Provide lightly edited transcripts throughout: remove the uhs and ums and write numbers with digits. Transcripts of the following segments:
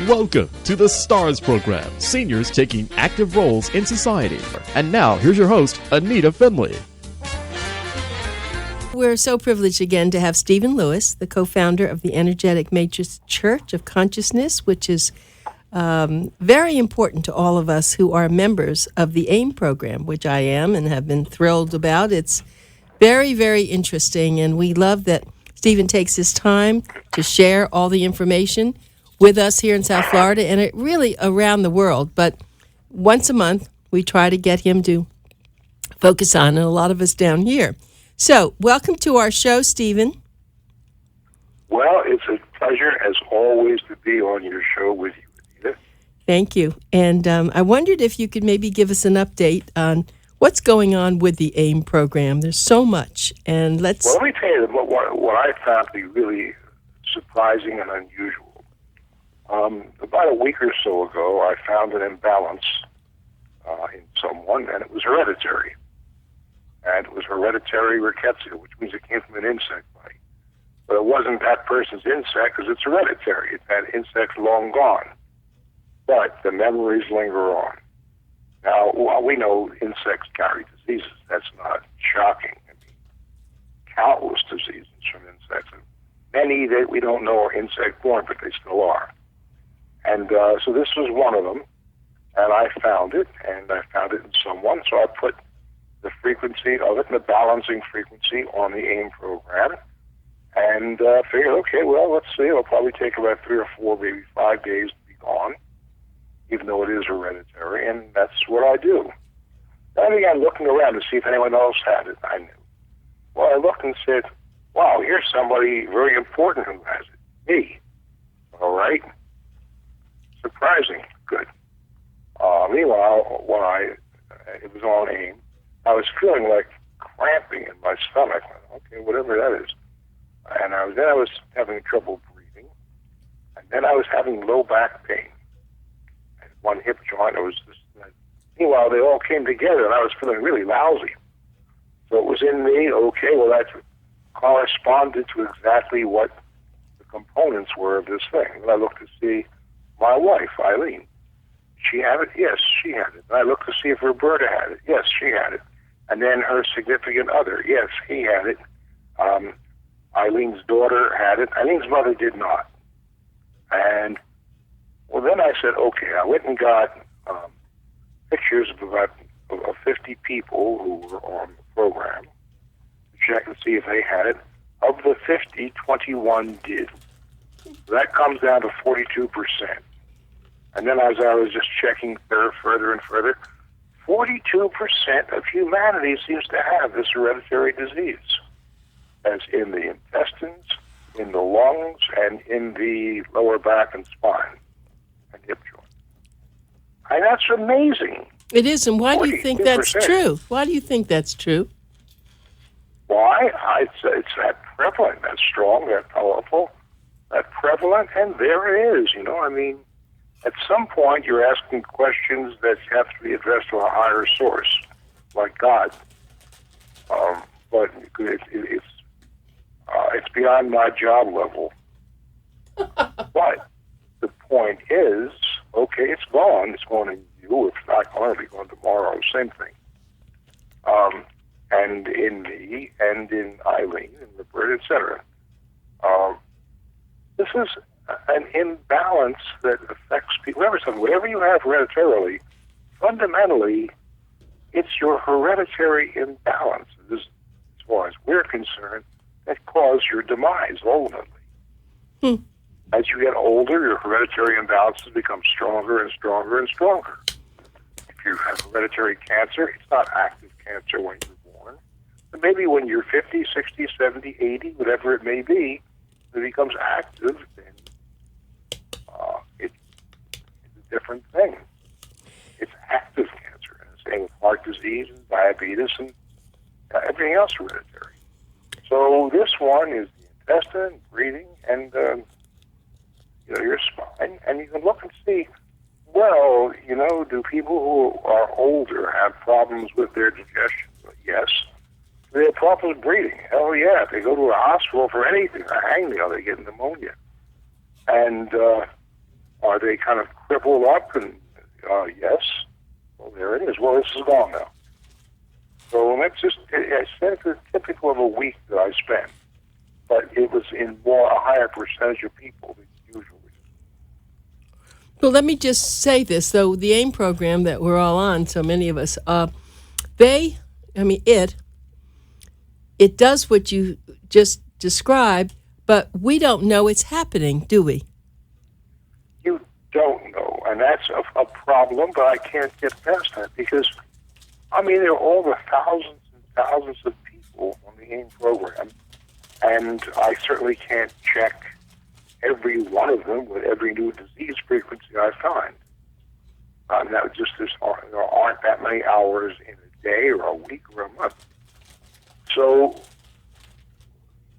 Welcome to the STARS program, seniors taking active roles in society. And now, here's your host, ANITA FINLEY. We're so privileged again to have Stephen Lewis, the co-founder of the Energetic Matrix Church of Consciousness, which is very important to all of us who are members of the AIM program, which I am and have been thrilled about. It's very, very interesting, and we love that Stephen takes his time to share all the information with us here in South Florida and it really around the world. But once a month, we try to get him to focus on, and a lot of us down here. So, welcome to our show, Stephen. Well, it's a pleasure, as always, to be on your show with you, Anita. Thank you. And I wondered if you could maybe give us an update on what's going on with the AIM program. There's so much, and let's... Well, let me tell you what I found to be really surprising and unusual. About a week or so ago, I found an imbalance in someone, and it was hereditary. And it was hereditary rickettsia, which means it came from an insect bite. But it wasn't that person's insect because it's hereditary. It's that insect's long gone. But the memories linger on. Now, we know insects carry diseases. That's not shocking. I mean, countless diseases from insects. And many that we don't know are insect-born, but they still are. And so this was one of them. And I found it in someone. So I put the frequency of it and the balancing frequency on the AIM program. And figured, okay, well, let's see. It'll probably take about 3 or 4, maybe 5 days to be gone, even though it is hereditary, and that's what I do. Then I began looking around to see if anyone else had it. I knew. Well, I looked and said, wow, here's somebody very important who has it. Me. All right. Surprising. Good. Meanwhile, when it was on AIM, I was feeling like cramping in my stomach. Okay, whatever that is. And I was having trouble breathing. And then I was having low back pain. And one hip joint, meanwhile, they all came together, and I was feeling really lousy. So it was in me, okay, well, that corresponded to exactly what the components were of this thing. And I looked to see my wife, Eileen. She had it? Yes, she had it. And I looked to see if Roberta had it. Yes, she had it. And then her significant other. Yes, he had it. Eileen's daughter had it. Eileen's mother did not. And, well, then I said, okay, I went and got pictures of about 50 people who were on the program to check and see if they had it. Of the 50, 21 did. So that comes down to 42%. And then as I was just checking further and further, 42% of humanity seems to have this hereditary disease, as in the intestines, in the lungs, and in the lower back and spine and hip joint. And that's amazing. It is, and why do you think that's true? Why do you think that's true? Why? It's that prevalent, that strong, that powerful, that prevalent, and there it is, I mean, at some point, you're asking questions that have to be addressed to a higher source, like God. But it's beyond my job level. But the point is, okay, it's gone. It's going in you. It's not going to be gone tomorrow. Same thing. And in me, and in Eileen, and Roberta, etc. This is an imbalance that affects people. Remember, whatever you have hereditarily, fundamentally, it's your hereditary imbalances, as far as we're concerned, that cause your demise ultimately. As you get older, your hereditary imbalances become stronger and stronger and stronger. If you have hereditary cancer, it's not active cancer when you're born. But maybe when you're 50, 60, 70, 80, whatever it may be, it becomes active, then it's a different thing. It's active cancer. And the same with heart disease and diabetes and everything else hereditary. So this one is the intestine, breathing, and your spine. And you can look and see, well, do people who are older have problems with their digestion? Yes. Do they have problems breathing? Hell yeah. If they go to a hospital for anything, a hangnail, they get pneumonia. And Are they kind of crippled up? And yes. Well, there it is. Well, this is gone now. So that's just, it's typical of a week that I spent. But it was in a higher percentage of people than usually. Well, let me just say this, though. The AIM program that we're all on, so many of us, it does what you just described, but we don't know it's happening, do we? You don't know, and that's a problem, but I can't get past that because, there are over thousands and thousands of people on the AIM program, and I certainly can't check every one of them with every new disease frequency I find. There aren't that many hours in a day or a week or a month. So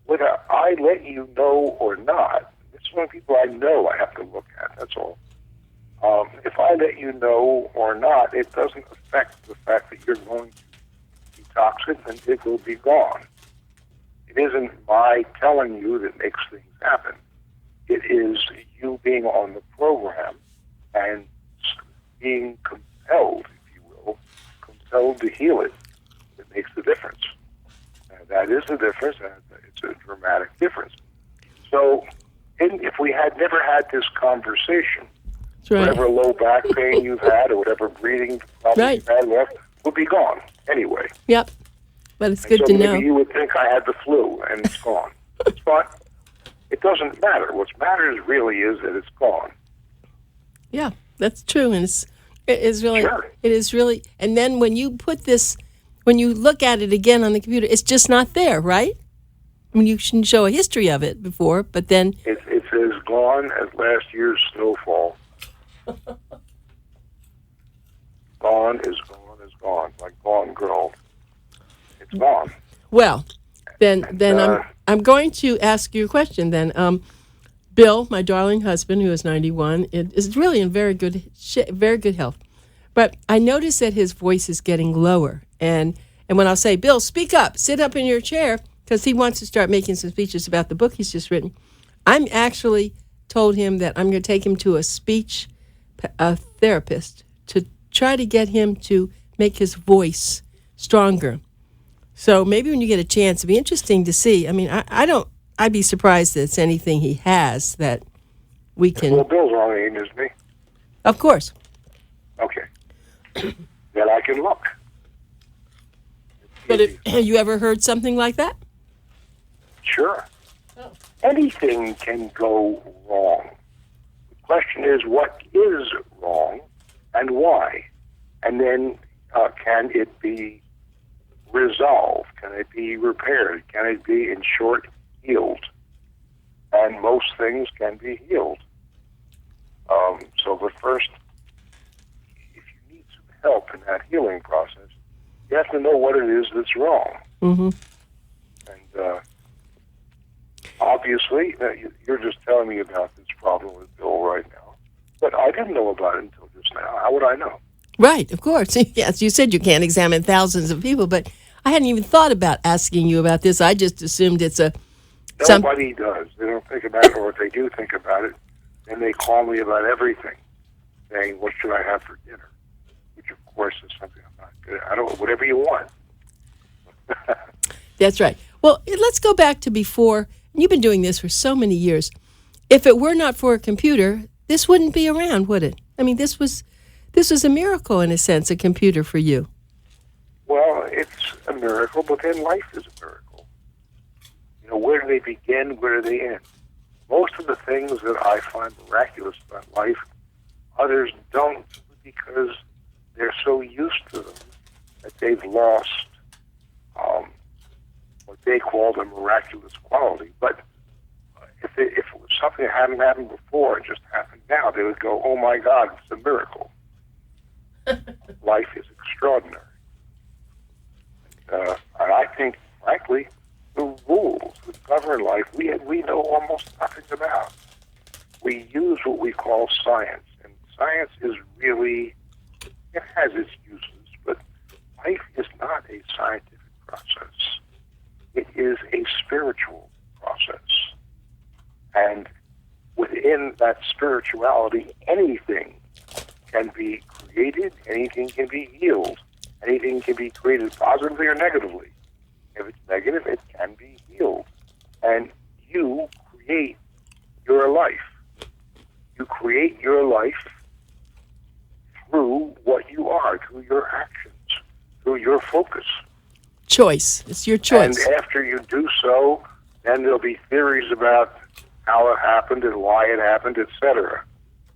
whether I let you know or not, it's one of the people I know I have to look at, that's all. If I let you know or not, it doesn't affect the fact that you're going to detox it and it will be gone. It isn't my telling you that makes things happen. It is you being on the program and being compelled, if you will, compelled to heal it that makes the difference. And that is the difference, and it's a dramatic difference. So if we had never had this conversation, right. Whatever low back pain you've had or whatever breathing problems you've had left would be gone anyway. Yep. But it's good to know. Maybe you would think I had the flu and it's gone. But it doesn't matter. What matters really is that it's gone. Yeah, that's true. And it is really, sure. It is really, and then when you look at it again on the computer, it's just not there, right? You can show a history of it before, but then... It's as gone as last year's snowfall. Gone is gone is gone, like Gone Girl. It's gone. Well, then I'm going to ask you a question then. Bill, my darling husband, who is 91, is really in very good health. But I notice that his voice is getting lower. And when I'll say, Bill, speak up, sit up in your chair, because he wants to start making some speeches about the book he's just written, I'm actually told him that I'm going to take him to a speech therapist to try to get him to make his voice stronger. So maybe when you get a chance, it'd be interesting to see. I'd be surprised that it's anything he has that we can... Well, Bill's wrong, isn't he? Of course. Okay. Then I can look. But have you ever heard something like that? Sure. Oh. Anything can go wrong. The question is, what is wrong and why? And then can it be resolved? Can it be repaired? Can it be, in short, healed? And most things can be healed. So the first, if you need some help in that healing process, you have to know what it is that's wrong. Mm-hmm. And obviously, you're just telling me about this problem with Bill right now, but I didn't know about it until just now. How would I know? Right, of course. Yes, you said you can't examine thousands of people, but I hadn't even thought about asking you about this. I just assumed it's a... Nobody does. They don't think about it, or if they do think about it, then they call me about everything, saying, what should I have for dinner? Which, of course, is something I'm not good at. I don't... Whatever you want. That's right. Well, let's go back to before. You've been doing this for so many years. If it were not for a computer, this wouldn't be around, would it? This was a miracle, in a sense, a computer for you. Well, it's a miracle, but then life is a miracle. Where do they begin? Where do they end? Most of the things that I find miraculous about life, others don't, because they're so used to them that they've lost what they call the miraculous quality. But if it was something that hadn't happened before, it just happened now, they would go, oh my God, it's a miracle. Life is extraordinary. And I think, frankly, the rules that govern life, we know almost nothing about. We use what we call science, and science is really, it has its uses, but life is not a scientific process. It is a spiritual process. And within within that spirituality, anything can be created, anything can be healed, anything can be created positively or negatively. If it's negative, it can be healed. And you create your life. You create your life through what you are, through your actions, through your focus. Choice. It's your choice. And after you do so, then there'll be theories about how it happened and why it happened, etc.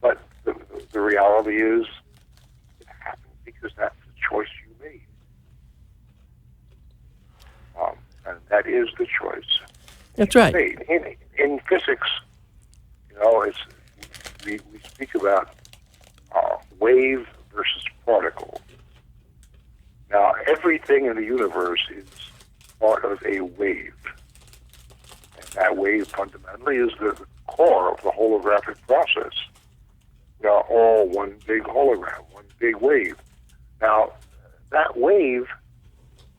But the reality is it happened because that's the choice you made. And that is the choice. That's right. In physics, we speak about wave versus particle. Now, everything in the universe is part of a wave. And that wave fundamentally is the core of the holographic process. We are all one big hologram, one big wave. Now, that wave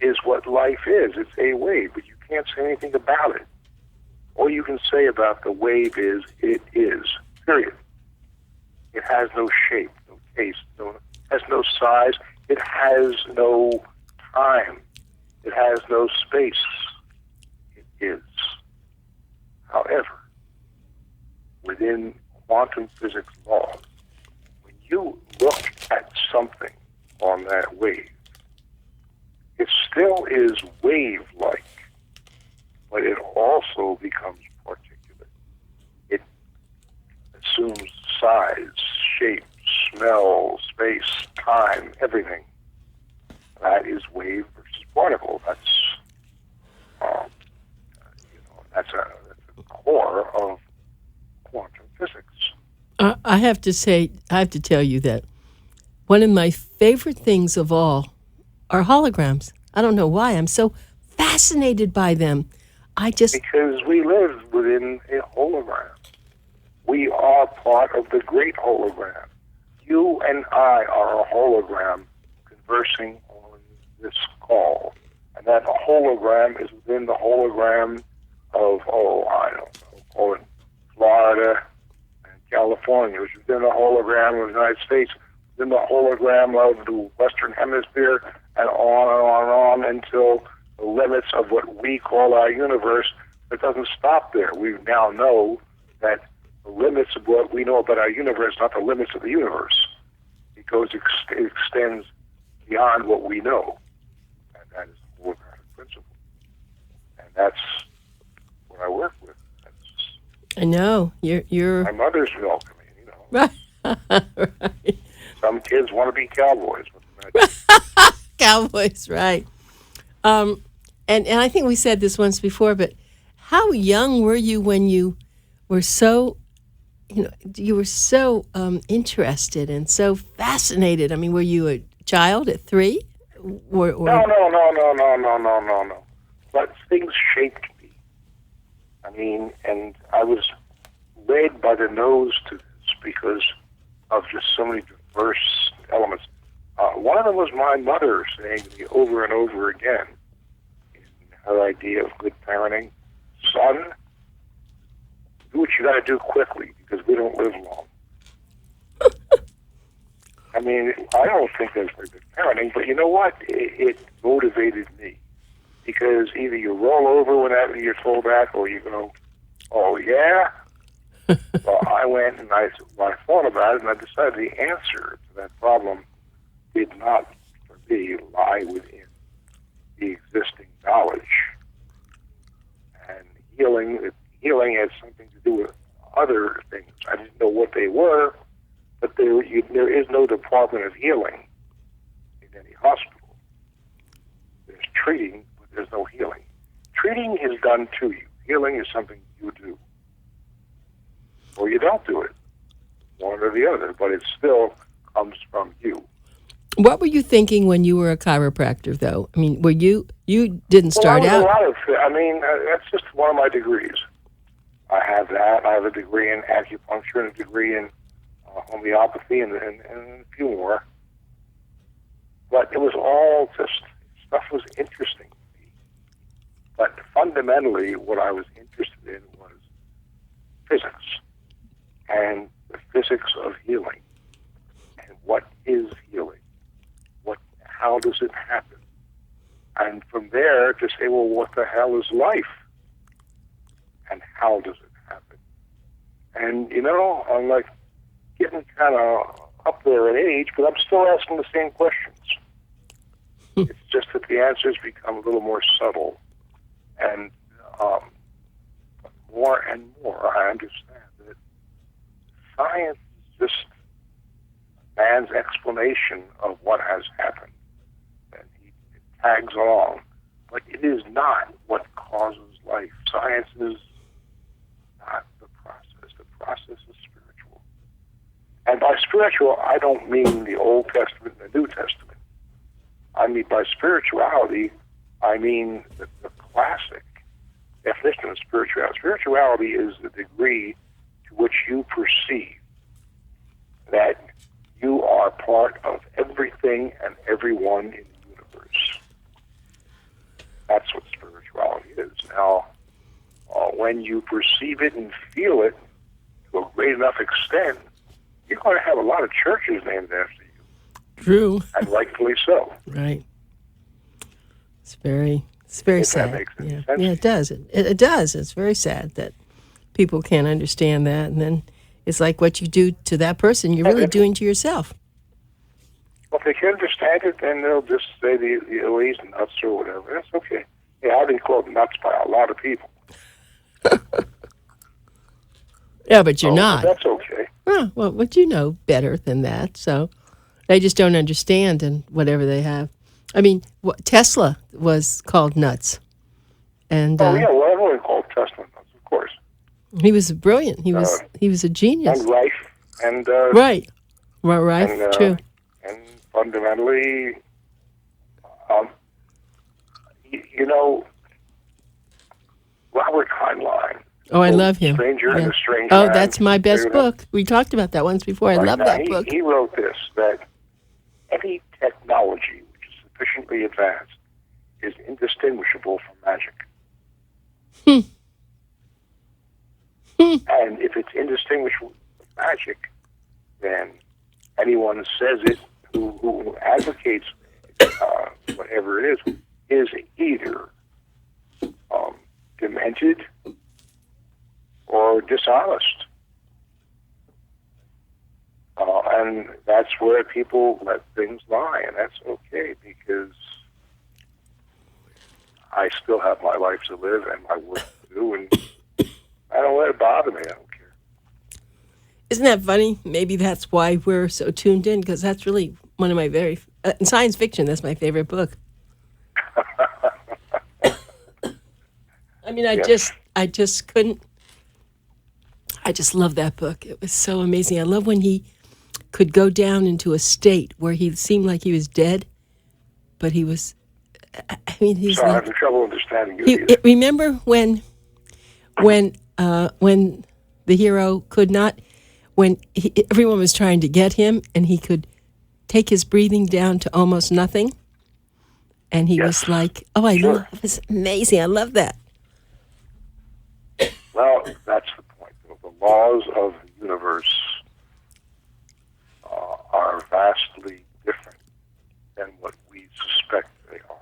is what life is. It's a wave, but you can't say anything about it. All you can say about the wave is, it is, period. It has no shape, no taste, has no size. It has no time. It has no space. It is. However, within quantum physics laws, when you look at something on that wave, it still is wave-like, but it also becomes particulate. It assumes size, shape, smell, space, time, everything. That is wave versus particle. That's a core of quantum physics. I have to tell you that one of my favorite things of all are holograms. I don't know why. I'm so fascinated by them. Because we live within a hologram. We are part of the great hologram. You and I are a hologram conversing on this call. And that hologram is within the hologram of, I don't know, call it Florida and California, which is within the hologram of the United States, within the hologram of the Western Hemisphere, and on until the limits of what we call our universe. It doesn't stop there. We now know that the limits of what we know about our universe, not the limits of the universe, because it extends beyond what we know. And that is the holographic principle. And that's what I work with. I know. You're my mother's milk. Right. Right. Some kids want to be cowboys. Cowboys, right. And I think we said this once before, but how young were you when you were so interested and so fascinated? I mean, were you a child at 3? Or... No. But things shaped me. I mean, and I was led by the nose to this because of just so many diverse elements. One of them was my mother saying to me over and over again, in her idea of good parenting, son, do what you got to do quickly because we don't live long. I mean, I don't think that's very good parenting, but you know what? It motivated me because either you roll over when you're told that, or you go, "Oh yeah." Well, I went and I thought about it, and I decided the answer to that problem did not, for me, lie within the existing knowledge. And healing has something to do with other things. I didn't know what they were, but there is no department of healing in any hospital. There's treating, but there's no healing. Treating is done to you. Healing is something you do. Or you don't do it, one or the other, but it still comes from you. What were you thinking when you were a chiropractor, though? I mean, you didn't start out? That's just one of my degrees. I have that. I have a degree in acupuncture and a degree in homeopathy and a few more. But it was all just, stuff was interesting to me. But fundamentally, what I was interested in was physics. physics of healing. And what is healing? How does it happen? And from there to say, well, what the hell is life? And how does it happen? And, I'm like getting kind of up there in age, but I'm still asking the same questions. It's just that the answers become a little more subtle. And more and more, I understand that science is just man's explanation of what has happened. And it tags along. But it is not what causes life. Science is not the process. The process is spiritual. And by spiritual, I don't mean the Old Testament and the New Testament. I mean by spirituality, I mean the classic definition of spirituality. Spirituality is the degree to which you perceive that you are part of everything and everyone in the universe. That's what spirituality is. Now, when you perceive it and feel it to a great enough extent, you're going to have a lot of churches named after you. True. And rightfully so. Right. It's very sad. That makes any sense. Yeah, it does. It does. It's very sad that people can't understand that. And then it's like what you do to that person, you're really doing to yourself. Well, if they can understand it, then they'll just say the Elise nuts or whatever. That's okay. Yeah, I've been called nuts by a lot of people. Yeah, but you're not. That's okay. Well, but you know better than that. So they just don't understand and whatever they have. I mean, Tesla was called nuts. And, well, everyone called Tesla nuts, of course. He was brilliant. He was a genius. And Rife. And, right. True. And fundamentally, Robert Heinlein. Oh, I love him. Stranger and the Strange Oh, Man. that's my best book. We talked about that once before. I love that book. He wrote this, that any technology which is sufficiently advanced is indistinguishable from magic. And if it's indistinguishable from magic, then anyone who says it, who advocates whatever it is either demented or dishonest. And that's where people let things lie, and that's okay, because I still have my life to live and my work to do, and I don't let it bother me. I don't care. Isn't that funny? Maybe that's why we're so tuned in, because that's really one of my in science fiction, that's my favorite book. I mean, I just couldn't. I just love that book. It was so amazing. I love when he could go down into a state where he seemed like he was dead, but he was. I mean, he's. Sorry, I'm having trouble understanding you. Remember when the hero could not, everyone was trying to get him, and he could take his breathing down to almost nothing, and he was like, "Oh, it was amazing. I love that." Well, that's the point. The laws of the universe are vastly different than what we suspect they are.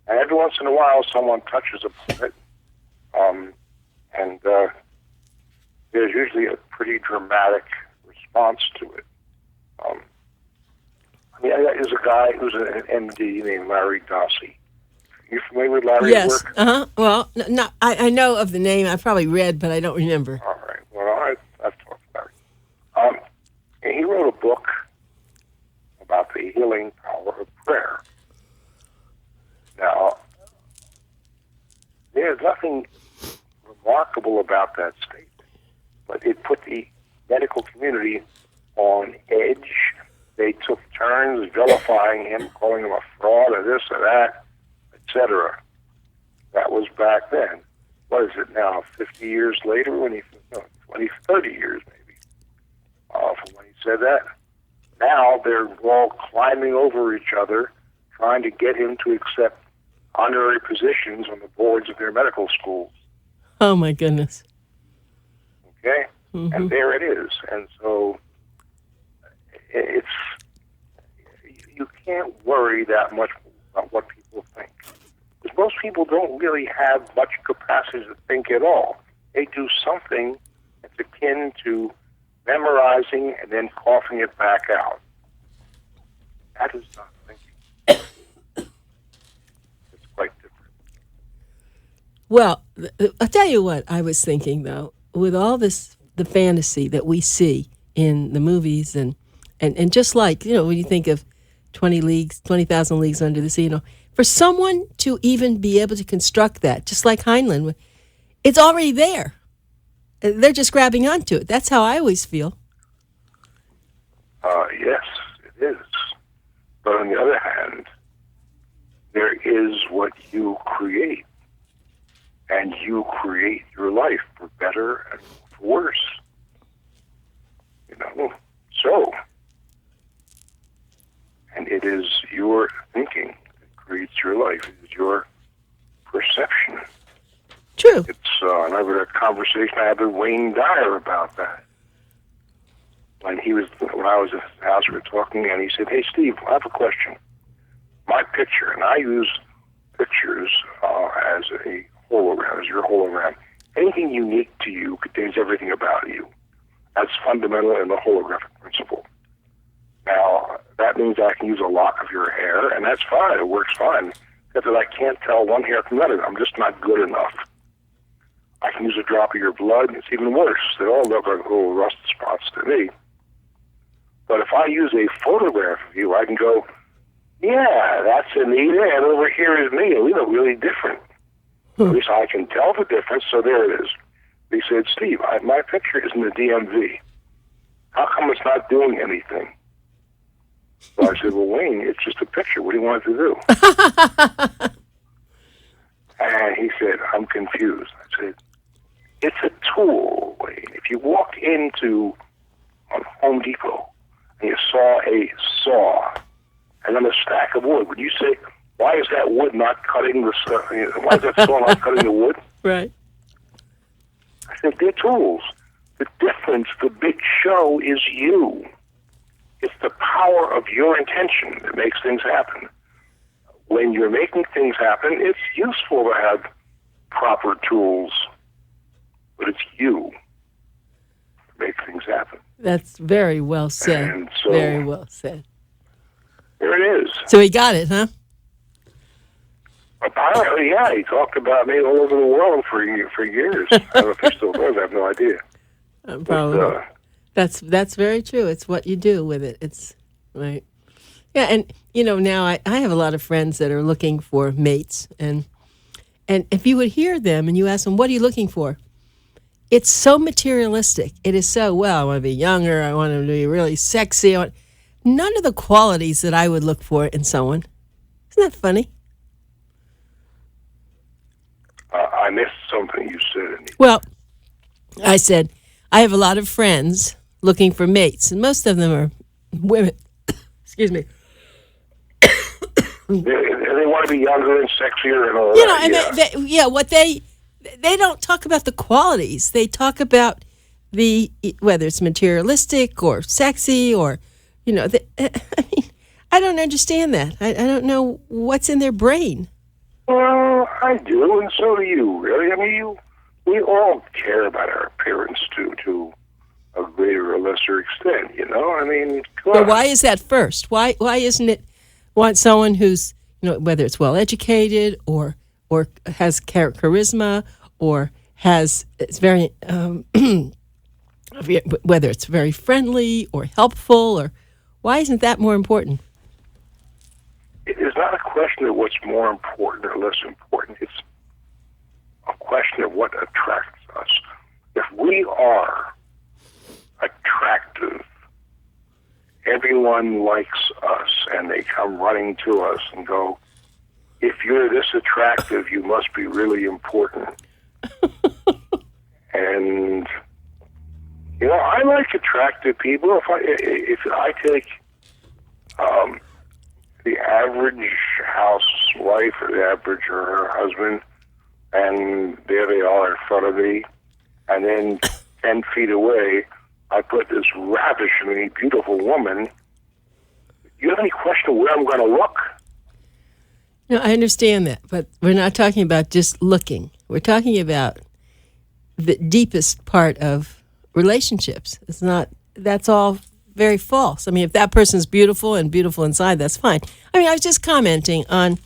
And every once in a while, someone touches upon it, and there's usually a pretty dramatic response to it. There's a guy who's an MD named Larry Dossey. You familiar with Larry's work? Yes. Well, no, I know of the name. I probably read, but I don't remember. All right. Well, I've talked about it. And he wrote a book about the healing power of prayer. Now, there's nothing remarkable about that statement, but it put the medical community on edge. They took turns vilifying him, calling him a fraud or this or that, etc. That was back then. What is it now, 50 years later? 30 years maybe, from when he said that. Now they're all climbing over each other, trying to get him to accept honorary positions on the boards of their medical schools. Oh, my goodness. Okay? and there it is. And so you can't worry that much about what people think. Because most people don't really have much capacity to think at all. They do something that's akin to memorizing and then coughing it back out. That is not thinking. It's quite different. Well, I'll tell you what I was thinking, though, with all this, the fantasy that we see in the movies and just like, when you think of 20,000 Leagues Under the Sea, for someone to even be able to construct that, just like Heinlein, it's already there. They're just grabbing onto it. That's how I always feel. Yes, it is. But on the other hand, there is what you create. And you create your life for better and for worse. So, and it is your thinking that creates your life. It is your perception. True. I remember a conversation I had with Wayne Dyer about that. When I was at his house, we were talking, and he said, "Hey, Steve, I have a question. My picture," and I use pictures as a hologram, as your hologram. Anything unique to you contains everything about you. That's fundamental in the holographic principle. Now, that means I can use a lock of your hair, and that's fine. It works fine. Except that I can't tell one hair from another. I'm just not good enough. I can use a drop of your blood, and it's even worse. They all look like little rust spots to me. But if I use a photograph of you, I can go, yeah, that's Anita, and over here is me, and we look really different. At least I can tell the difference, so there it is. He said, Steve, my picture is in the DMV. How come it's not doing anything? So I said, well, Wayne, it's just a picture. What do you want it to do? And he said, I'm confused. I said, it's a tool, Wayne. If you walk into Home Depot and you saw a saw and then a stack of wood, would you say, why is that wood not cutting the stuff? Why is that saw not cutting the wood? Right. I said, they're tools. The difference, the big show is you. It's the power of your intention that makes things happen. When you're making things happen, it's useful to have proper tools, but it's you that make things happen. That's very well said. And so, very well said. There it is. So he got it, huh? Apparently, yeah. He talked about me all over the world for years. I don't know if he still does. I have no idea. Probably. But, that's very true. It's what you do with it. It's right. Yeah, and now I have a lot of friends that are looking for mates, and if you would hear them and you ask them, what are you looking for? It's so materialistic. It is so, well, I want to be younger. I want to be really sexy. None of the qualities that I would look for in someone. Isn't that funny? I missed something you said. Well, I said, I have a lot of friends looking for mates, and most of them are women. Excuse me. They want to be younger and sexier and all that. And they don't talk about the qualities. They talk about whether it's materialistic or sexy or, I don't understand that. I don't know what's in their brain. Well, I do, and so do you, really. I mean, we all care about our appearance to a greater or lesser extent, I mean, come on. But why is that first? Why isn't it want someone who's, whether it's well educated or has charisma or it's very whether it's very friendly or helpful, or why isn't that more important? It is not a question of what's more important or less important. It's a question of what attracts us. If we are attractive, everyone likes us, and they come running to us and go, if you're this attractive, you must be really important. And, I like attractive people. If I take the average housewife or the average or her husband, and there they are in front of me, and then 10 feet away, I put this ravishingly beautiful woman. You have any question where I'm going to look? No, I understand that, but we're not talking about just looking. We're talking about the deepest part of relationships. It's not, that's all very false. I mean, if that person's beautiful and beautiful inside, that's fine. I mean, I was just commenting on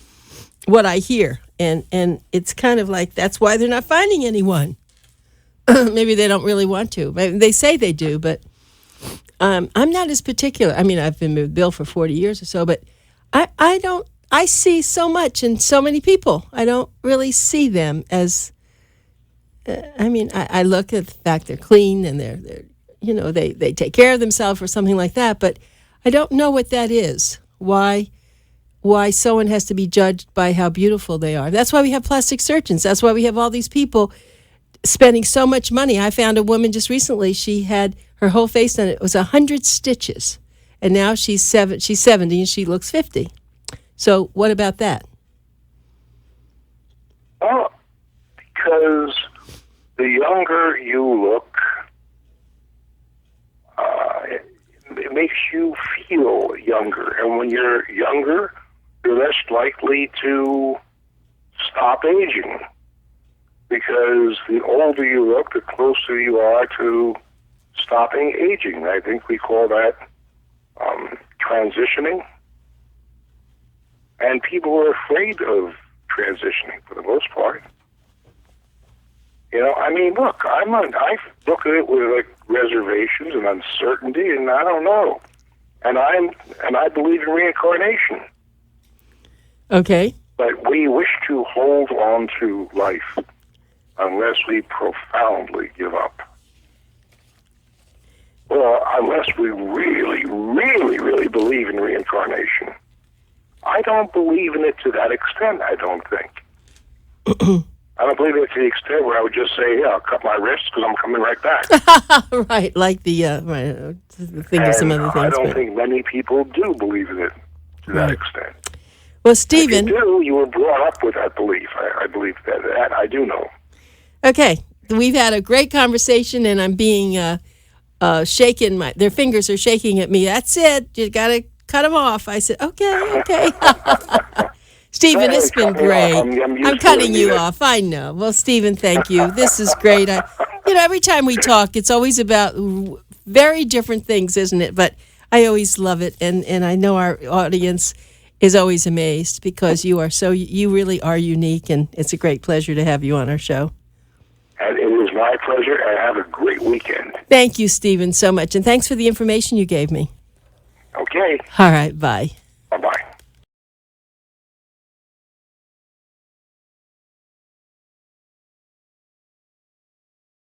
what I hear, and it's kind of like that's why they're not finding anyone. Maybe they don't really want to. Maybe they say they do, but I'm not as particular. I mean, I've been with Bill for 40 years or so, but I don't. I see so much in so many people. I don't really see them as. I mean, I look at the fact they're clean and they're they take care of themselves or something like that, but I don't know what that is. Why someone has to be judged by how beautiful they are. That's why we have plastic surgeons. That's why we have all these people spending so much money. I found a woman just recently. She had her whole face done. It was 100 stitches, and now she's 70 and she looks 50. So what about that? Well, because the younger you look, it makes you feel younger. And when you're younger, you're less likely to stop aging. Because the older you look, the closer you are to stopping aging. I think we call that transitioning. And people are afraid of transitioning for the most part. I mean, look, I look at it with like reservations and uncertainty, and I don't know. And I believe in reincarnation. Okay. But we wish to hold on to life unless we profoundly give up. Well, unless we really, really, really believe in reincarnation. I don't believe in it to that extent, I don't think. I don't believe in it to the extent where I would just say, yeah, I'll cut my wrists because I'm coming right back. Right, like the think of some other things. I don't think many people do believe in it to that extent. Well, Stephen... If you do, you were brought up with that belief. I believe that I do know. Okay, we've had a great conversation, and I'm being shaken. Their fingers are shaking at me. That's it. You got to cut them off. I said, okay. Stephen, it's been great. I'm cutting you off. I know. Well, Stephen, thank you. This is great. Every time we talk, it's always about very different things, isn't it? But I always love it, and I know our audience is always amazed because you really are unique, and it's a great pleasure to have you on our show. And it was my pleasure, and have a great weekend. Thank you, Stephen, so much, and thanks for the information you gave me. Okay. All right, bye.